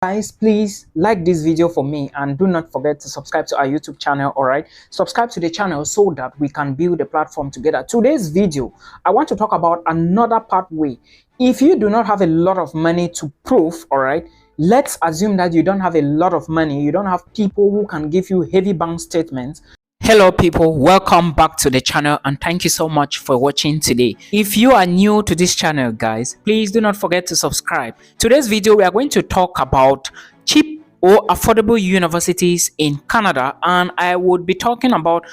Guys, please like this video for me and do not forget to subscribe to our YouTube channel. All right, subscribe to the channel so that we can build a platform together. Today's video, I want to talk about another pathway. If you do not have a lot of money to prove, all right, let's assume that you don't have a lot of money, you don't have people who can give you heavy bank statements. Hello people, welcome back to the channel and thank you so much for watching today. If you are new to this channel, guys, please do not forget to subscribe. Today's video we are going to talk about cheap or affordable universities in Canada, and I would be talking about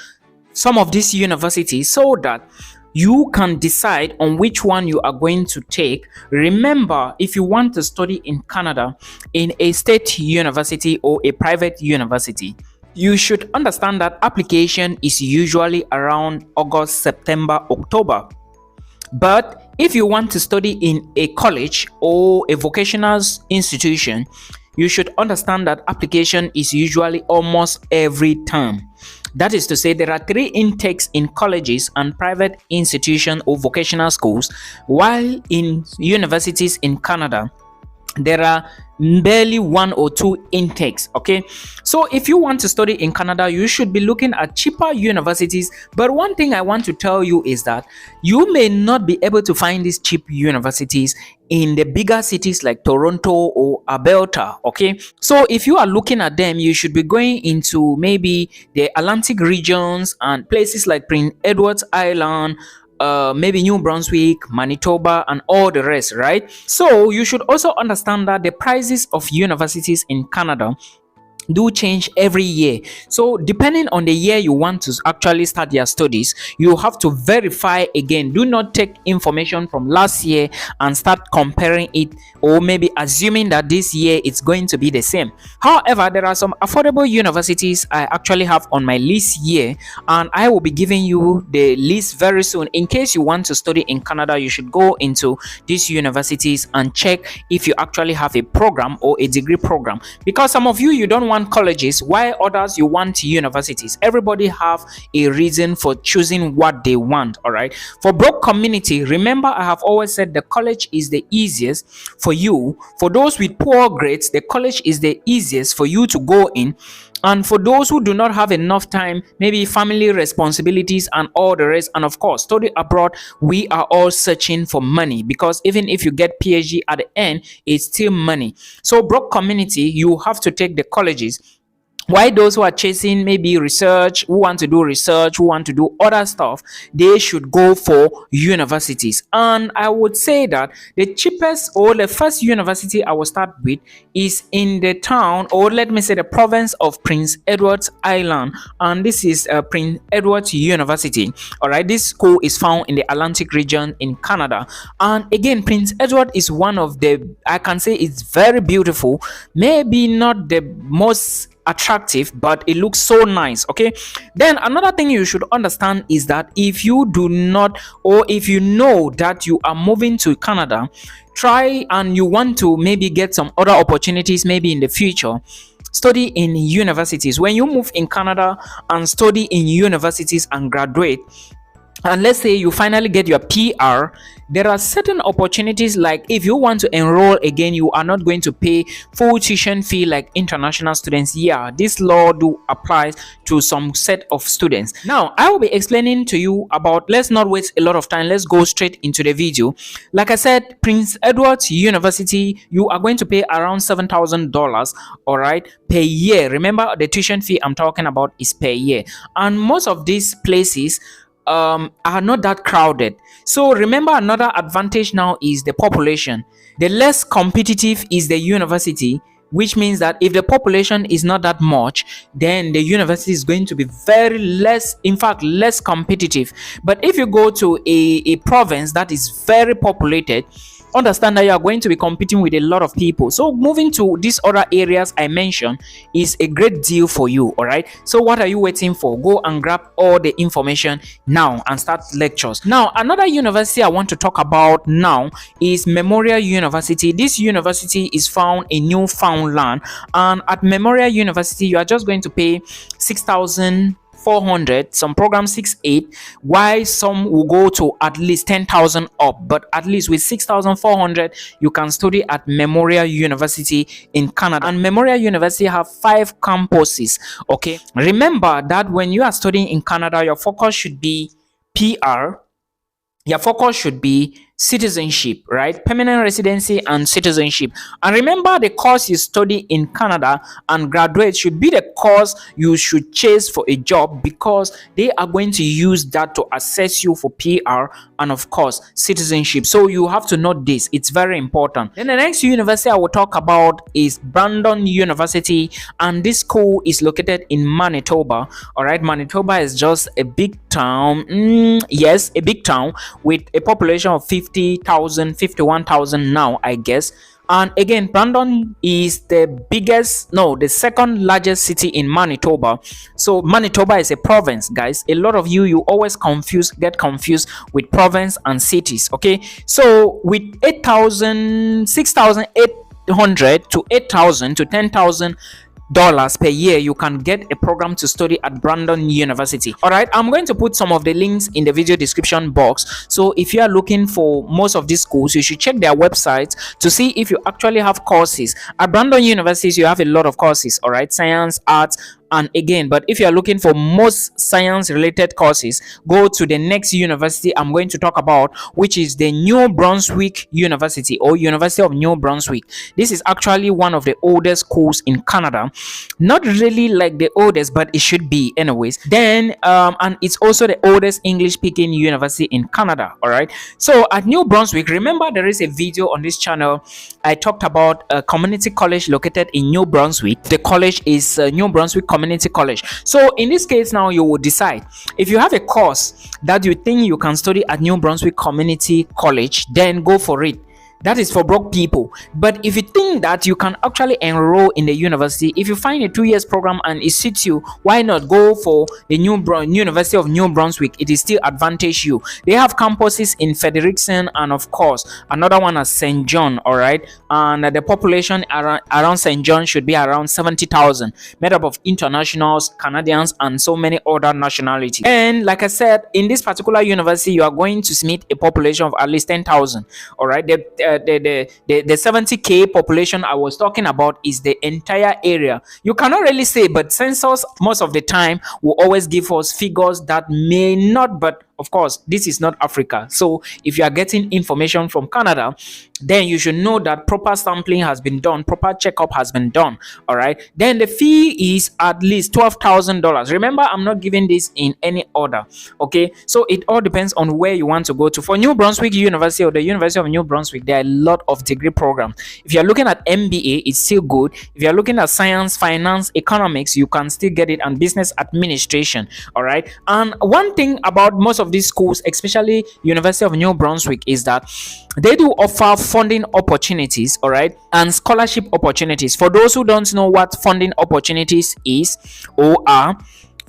some of these universities so that you can decide on which one you are going to take. Remember, if you want to study in Canada in a state university or a private university, you should understand that application is usually around August, September, October. But if you want to study in a college or a vocational institution, you should understand that application is usually almost every term. That is to say, there are 3 intakes in colleges and private institutions or vocational schools, while in universities in Canada, there are barely 1 or 2 intakes. Okay, so if you want to study in Canada, you should be looking at cheaper universities. But one thing I want to tell you is that you may not be able to find these cheap universities in the bigger cities like Toronto or Alberta. Okay, so if you are looking at them, you should be going into maybe the Atlantic regions and places like Prince Edward Island, maybe New Brunswick, Manitoba, and all the rest, right? So you should also understand that the prices of universities in Canada do change every year. So depending on the year you want to actually start your studies, you have to verify again. Do not take information from last year and start comparing it, or maybe assuming that this year it's going to be the same. However, there are some affordable universities I actually have on my list here, and I will be giving you the list very soon. In case you want to study in Canada, you should go into these universities and check if you actually have a program or a degree program, because some of you don't want colleges while others you want universities. Everybody have a reason for choosing what they want. All right, for broke community, remember I have always said the college is the easiest for you. For those with poor grades, the college is the easiest for you to go in. And for those who do not have enough time, maybe family responsibilities and all the rest, and of course study abroad, we are all searching for money, because even if you get PhD at the end, it's still money. So broke community, you have to take the colleges. Why those who are chasing maybe research, who want to do research, who want to do other stuff, they should go for universities. And I would say that the cheapest or the first university I will start with is in the town, or let me say the province of Prince Edward Island, and this is Prince Edward University. All right, this school is found in the Atlantic region in Canada. And again, Prince Edward is one of the, I can say it's very beautiful, maybe not the most attractive, but it looks so nice. Okay, then another thing you should understand is that if you do not, or if you know that you are moving to Canada, try and you want to maybe get some other opportunities maybe in the future, study in universities. When you move in Canada and study in universities and graduate, and let's say you finally get your PR, there are certain opportunities, like if you want to enroll again, you are not going to pay full tuition fee like international students. Yeah, this law do applies to some set of students. Now I will be explaining to you about, let's not waste a lot of time, let's go straight into the video. Like I said, Prince Edward University, you are going to pay around $7,000, all right, per year. Remember, the tuition fee I'm talking about is per year, and most of these places are not that crowded. So remember, another advantage now is the population. The less competitive is the university, which means that if the population is not that much, then the university is going to be very less, in fact less competitive. But if you go to a province that is very populated, understand that you are going to be competing with a lot of people. So moving to these other areas I mentioned is a great deal for you. All right, so what are you waiting for? Go and grab all the information now and start lectures. Now another university I want to talk about now is Memorial University. This university is found in Newfoundland, and at Memorial University you are just going to pay $6,000 6,400, some programs 6,800, why some will go to at least 10,000 up, but at least with 6,400 you can study at Memorial University in Canada. And Memorial University have 5 campuses. Okay, remember that when you are studying in Canada, your focus should be PR, your focus should be citizenship, right? Permanent residency and citizenship. And remember, the course you study in Canada and graduate should be the course you should chase for a job, because they are going to use that to assess you for PR and of course citizenship. So you have to note this, it's very important. Then the next university I will talk about is Brandon University, and this school is located in Manitoba. All right, Manitoba is just a big town. Yes, a big town with a population of 50,000, 51,000 now, I guess. And again, Brandon is the second largest city in Manitoba. So Manitoba is a province, guys. A lot of you always get confused with province and cities. Okay, so with 6,800 to 8,000 to 10,000 dollars per year, you can get a program to study at Brandon University. All right, I'm going to put some of the links in the video description box, so if you are looking for most of these schools, you should check their websites to see if you actually have courses. At Brandon University you have a lot of courses, all right, science, arts, and again, but if you are looking for most science related courses, go to the next university I'm going to talk about, which is the New Brunswick University, or University of New Brunswick. This is actually one of the oldest schools in Canada. Not really like the oldest, but it should be anyways. Then and it's also the oldest English speaking university in Canada. All right, so at New Brunswick, remember there is a video on this channel I talked about a community college located in New Brunswick. The college is New Brunswick Community College. So in this case now, you will decide if you have a course that you think you can study at New Brunswick Community College, then go for it. That is for broke people. But if you think that you can actually enroll in the university, if you find a 2 years program and it suits you, why not go for the University of New Brunswick? It is still advantage you. They have campuses in Fredericton and of course another one at St. John. All right, and the population around St. John should be around 70,000, made up of internationals, Canadians, and so many other nationalities. And like I said, in this particular university you are going to meet a population of at least 10,000. all right, the 70k population I was talking about is the entire area. You cannot really say, but census most of the time will always give us figures that may not, but of course this is not Africa. So if you are getting information from Canada, then you should know that proper sampling has been done, proper checkup has been done. All right, then the fee is at least $12,000. Remember, I'm not giving this in any order. Okay, so it all depends on where you want to go to. For New Brunswick University or the University of New Brunswick, there are a lot of degree programs. If you're looking at MBA, it's still good. If you're looking at science, finance, economics, you can still get it, and business administration. All right, and one thing about most of these schools, especially University of New Brunswick, is that they do offer funding opportunities, all right, and scholarship opportunities. For those who don't know what funding opportunities is or are,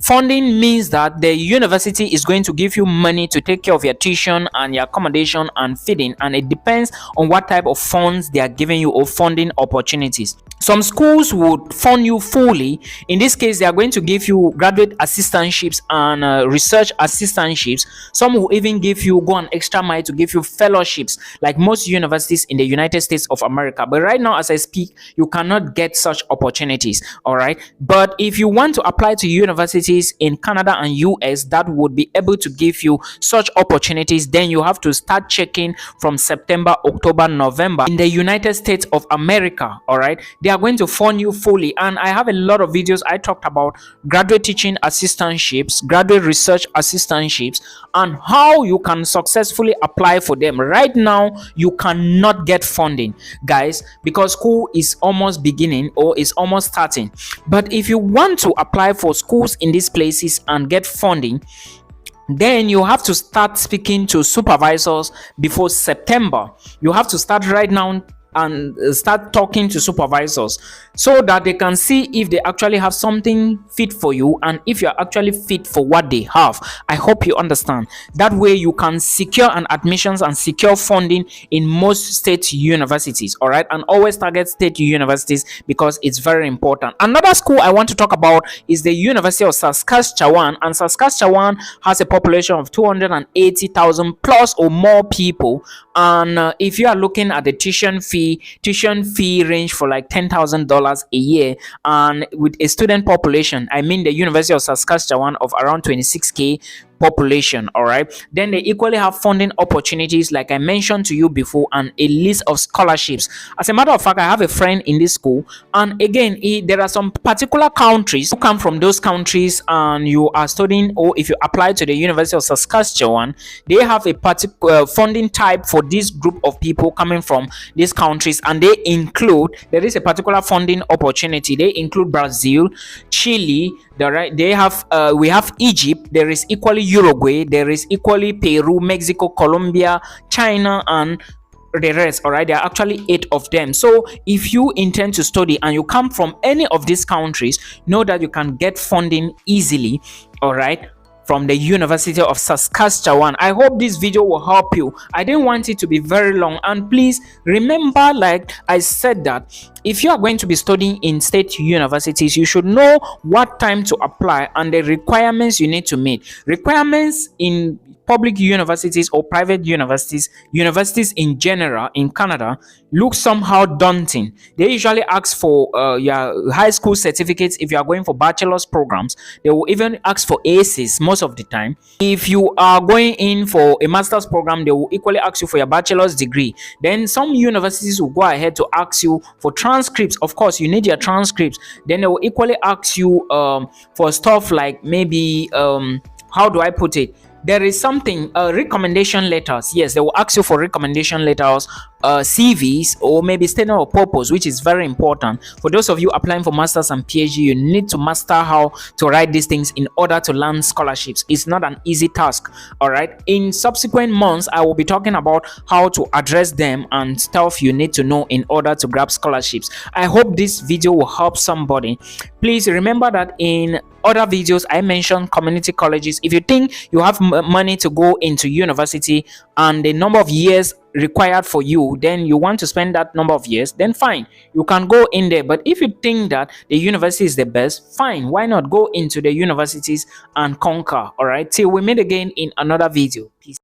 funding means that the university is going to give you money to take care of your tuition and your accommodation and feeding, and it depends on what type of funds they are giving you, or funding opportunities. Some schools would fund you fully. In this case, they are going to give you graduate assistantships and research assistantships. Some will even go an extra mile to give you fellowships, like most universities in the United States of America. But right now, as I speak, you cannot get such opportunities. All right, but if you want to apply to universities in Canada and US that would be able to give you such opportunities, then you have to start checking from September, October, November in the United States of America. All right, they are going to fund you fully, and I have a lot of videos I talked about graduate teaching assistantships, graduate research assistantships, and how you can successfully apply for them. Right now you cannot get funding, guys, because school is almost beginning or is almost starting. But if you want to apply for schools in these places and get funding, then you have to start speaking to supervisors before September. You have to start right now and start talking to supervisors so that they can see if they actually have something fit for you and if you're actually fit for what they have. I hope you understand. That way you can secure an admissions and secure funding in most state universities. All right, and always target state universities because it's very important. Another school I want to talk about is the University of Saskatchewan, and Saskatchewan has a population of 280,000 plus or more people. And if you are looking at the tuition fee range for like $10,000 a year, and with a student population, I mean the University of Saskatchewan of around 26k population. All right, then they equally have funding opportunities like I mentioned to you before, and a list of scholarships. As a matter of fact, I have a friend in this school, and again, there are some particular countries. You come from those countries and you are studying, or if you apply to the University of Saskatchewan, they have a particular funding type for this group of people coming from these countries, and there is a particular funding opportunity. They include Brazil, Chile, they have we have Egypt, there is equally Uruguay, there is equally Peru, Mexico, Colombia, China, and the rest. All right, there are actually 8 of them. So if you intend to study and you come from any of these countries, know that you can get funding easily, all right, from the University of Saskatchewan. I hope this video will help you. I didn't want it to be very long, and please remember, like I said, that if you are going to be studying in state universities, you should know what time to apply and the requirements you need to meet. Requirements in public universities or private universities in general in Canada look somehow daunting. They usually ask for your high school certificates if you are going for bachelor's programs. They will even ask for ACEs most of the time. If you are going in for a master's program, they will equally ask you for your bachelor's degree. Then some universities will go ahead to ask you for transcripts. Of course, you need your transcripts. Then they will equally ask you for stuff like maybe how do I put it? There is something, recommendation letters. Yes, they will ask you for recommendation letters, CVs, or maybe statement of purpose, which is very important. For those of you applying for masters and PhD, you need to master how to write these things in order to land scholarships. It's not an easy task. All right, in subsequent months I will be talking about how to address them and stuff you need to know in order to grab scholarships. I hope this video will help somebody. Please remember that in other videos I mentioned community colleges. If you think you have money to go into university and the number of years required for you, then you want to spend that number of years, then fine, you can go in there. But if you think that the university is the best, fine, why not go into the universities and conquer? All right, till we meet again in another video. Peace.